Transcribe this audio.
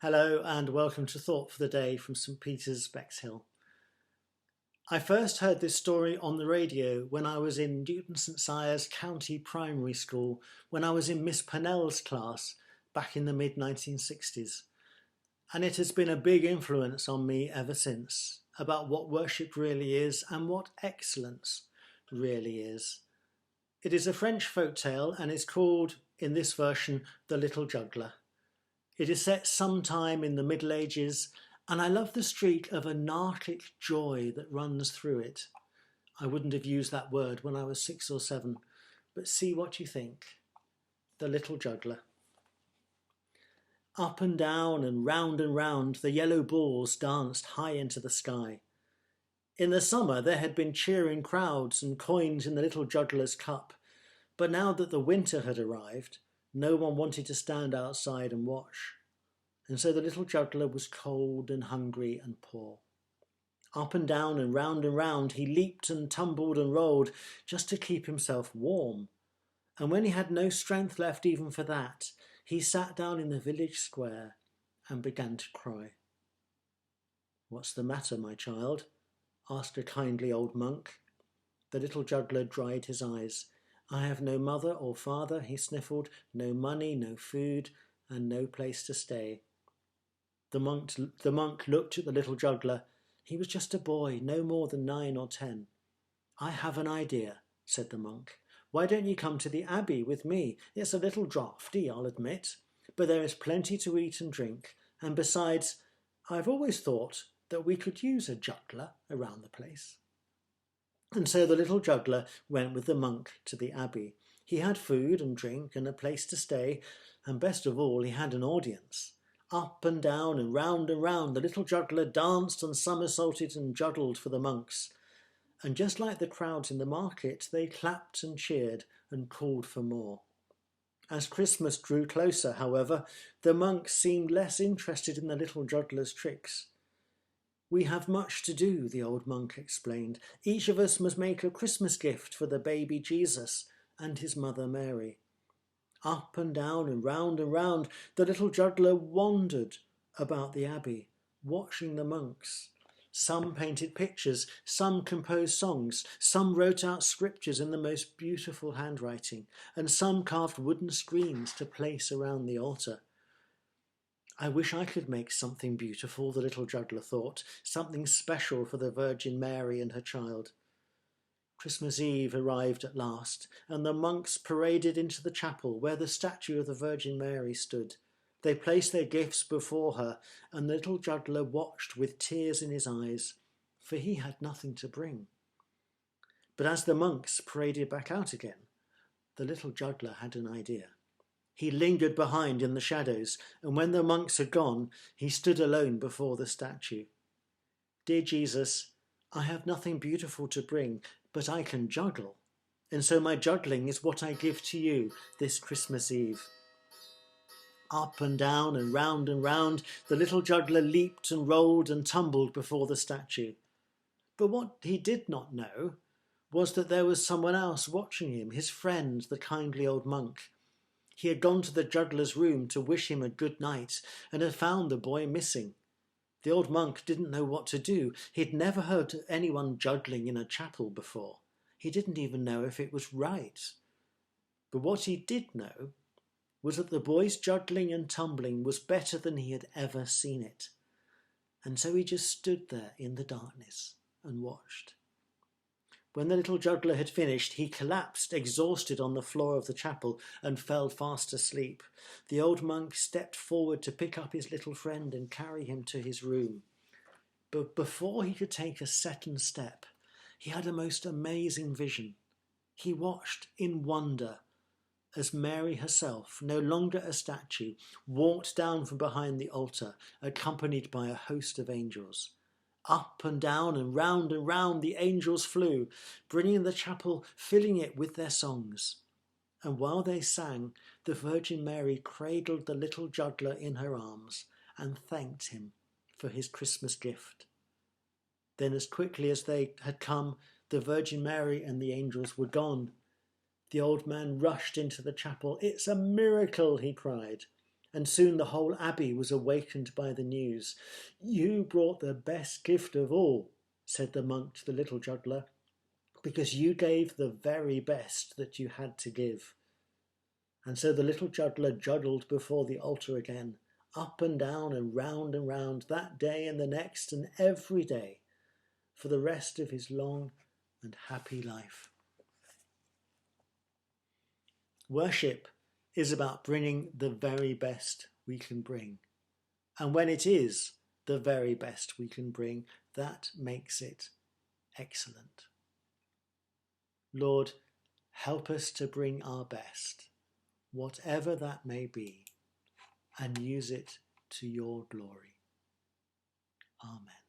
Hello and welcome to Thought for the Day from St Peter's, Bexhill. I first heard this story on the radio when I was in Newton St Sire's County Primary School when I was in Miss Purnell's class back in the mid-1960s. And it has been a big influence on me ever since about what worship really is and what excellence really is. It is a French folk tale and is called, in this version, The Little Juggler. It is set sometime in the Middle Ages, and I love the streak of anarchic joy that runs through it. I wouldn't have used that word when I was 6 or 7, but see what you think. The Little Juggler. Up and round, the yellow balls danced high into the sky. In the summer there had been cheering crowds and coins in the little juggler's cup, but now that the winter had arrived, no one wanted to stand outside and watch, and so the little juggler was cold and hungry and poor. Up and round, he leaped and tumbled and rolled just to keep himself warm, and when he had no strength left even for that, he sat down in the village square and began to cry. "What's the matter, my child?" asked a kindly old monk. The little juggler dried his eyes. "I have no mother or father," he sniffled, "no money, no food, and no place to stay." The monk looked at the little juggler. He was just a boy, no more than 9 or 10. "I have an idea," said the monk. "Why don't you come to the abbey with me? It's a little draughty, I'll admit, but there is plenty to eat and drink, and besides, I've always thought that we could use a juggler around the place." And so the little juggler went with the monk to the abbey. He had food and drink and a place to stay, and best of all, he had an audience. Up and round, the little juggler danced and somersaulted and juggled for the monks. And just like the crowds in the market, they clapped and cheered and called for more. As Christmas drew closer, however, the monks seemed less interested in the little juggler's tricks. "We have much to do," the old monk explained. "Each of us must make a Christmas gift for the baby Jesus and his mother Mary." Up and round, the little juggler wandered about the abbey, watching the monks. Some painted pictures, some composed songs, some wrote out scriptures in the most beautiful handwriting, and some carved wooden screens to place around the altar. "I wish I could make something beautiful," the little juggler thought, "something special for the Virgin Mary and her child." Christmas Eve arrived at last, and the monks paraded into the chapel where the statue of the Virgin Mary stood. They placed their gifts before her, and the little juggler watched with tears in his eyes, for he had nothing to bring. But as the monks paraded back out again, the little juggler had an idea. He lingered behind in the shadows, and when the monks had gone, he stood alone before the statue. "Dear Jesus, I have nothing beautiful to bring, but I can juggle, and so my juggling is what I give to you this Christmas Eve." Up and round, the little juggler leaped and rolled and tumbled before the statue. But what he did not know was that there was someone else watching him, his friend, the kindly old monk. He had gone to the juggler's room to wish him a good night and had found the boy missing. The old monk didn't know what to do. He'd never heard anyone juggling in a chapel before. He didn't even know if it was right. But what he did know was that the boy's juggling and tumbling was better than he had ever seen it. And so he just stood there in the darkness and watched. When the little juggler had finished, he collapsed exhausted on the floor of the chapel and fell fast asleep. The old monk stepped forward to pick up his little friend and carry him to his room. But before he could take a second step, he had a most amazing vision. He watched in wonder as Mary herself, no longer a statue, walked down from behind the altar, accompanied by a host of angels. Up and round the angels flew, bringing the chapel, filling it with their songs. And while they sang, the Virgin Mary cradled the little juggler in her arms and thanked him for his Christmas gift. Then as quickly as they had come, the Virgin Mary and the angels were gone. The old man rushed into the chapel. "It's a miracle," he cried. and soon the whole abbey was awakened by the news. "You brought the best gift of all," said the monk to the little juggler, "because you gave the very best that you had to give." And so the little juggler juggled before the altar again, up and down and round that day and the next and every day, for the rest of his long and happy life. Worship is about bringing the very best we can bring. And when it is the very best we can bring, that makes it excellent. Lord, help us to bring our best, whatever that may be, and use it to your glory. Amen.